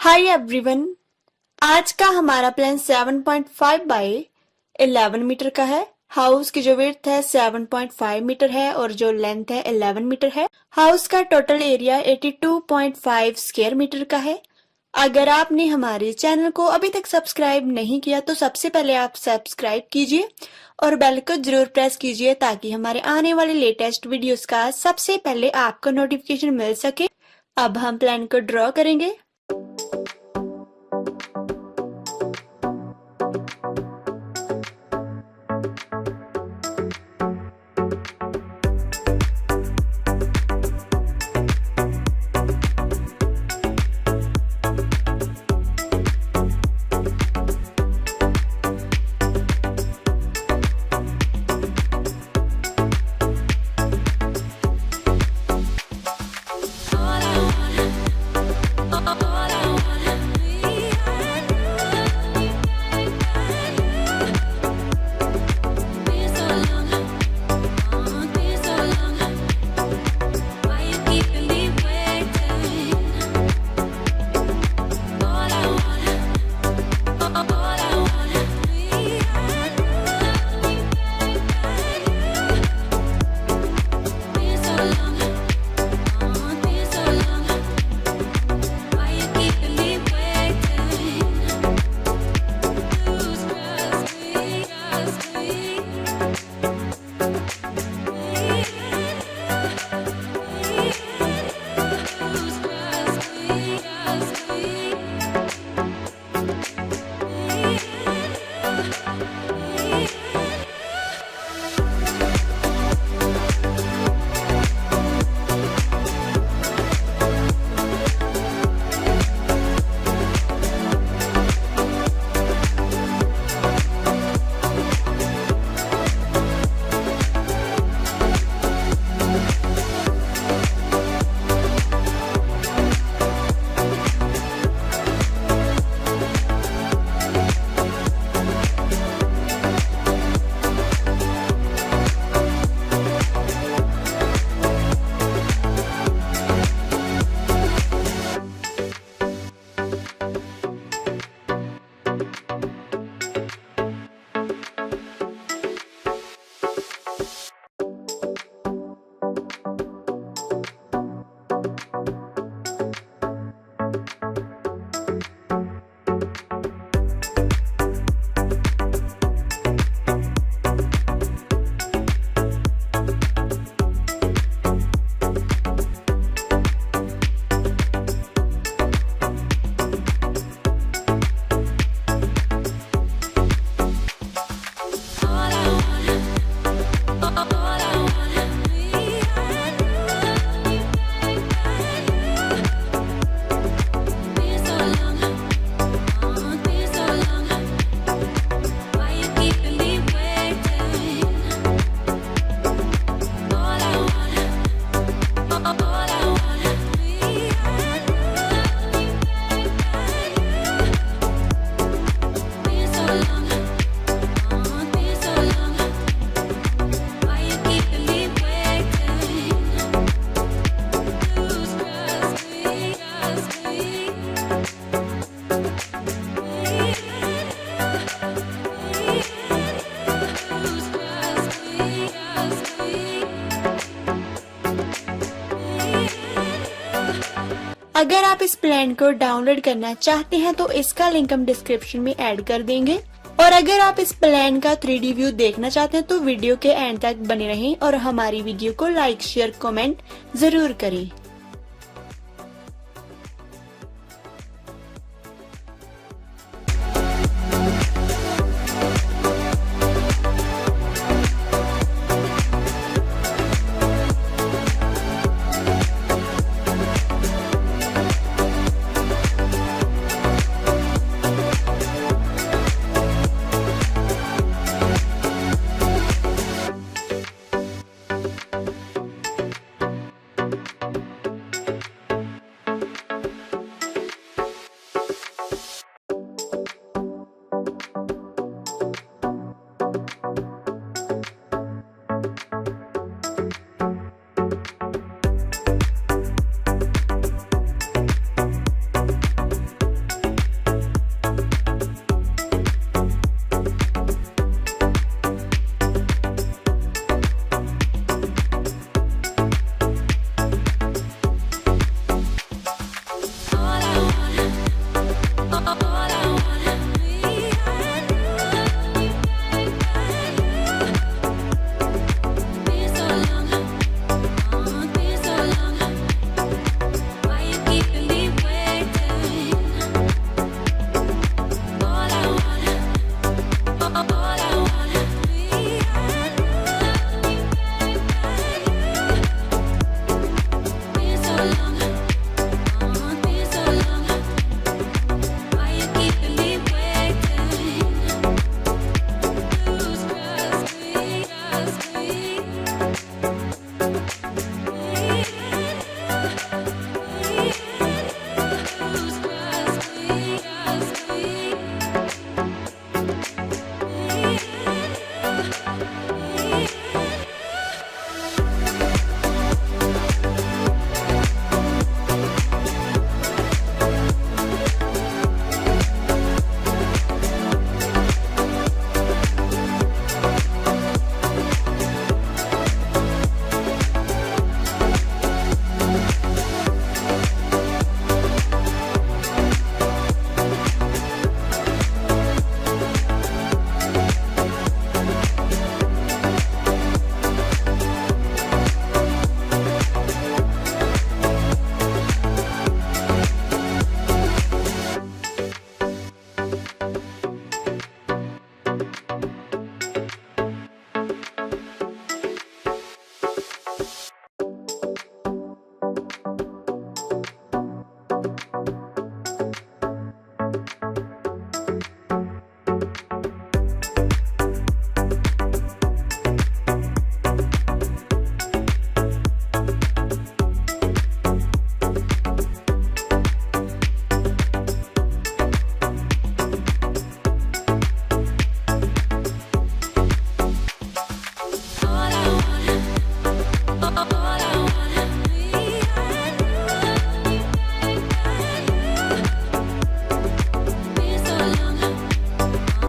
Hi everyone, आज का हमारा प्लान 7.5 बाय 11 मीटर का है। हाउस की जो विड्थ है 7.5 मीटर है और जो लेंथ है 11 मीटर है। हाउस का टोटल एरिया 82.5 स्क्वायर मीटर का है। अगर आपने हमारे चैनल को अभी तक सब्सक्राइब नहीं किया तो सबसे पहले आप सब्सक्राइब कीजिए और बेल को जरूर प्रेस कीजिए ताकि हमारे आने वाले लेटेस्ट वीडियोस का सबसे पहले आपको नोटिफिकेशन मिल सके। अब हम प्लान को ड्रॉ करेंगे। अगर आप इस प्लान को डाउनलोड करना चाहते हैं तो इसका लिंक हम डिस्क्रिप्शन में ऐड कर देंगे। और अगर आप इस प्लान का 3D व्यू देखना चाहते हैं तो वीडियो के एंड तक बने रहें और हमारी वीडियो को लाइक, शेयर, कमेंट जरूर करें।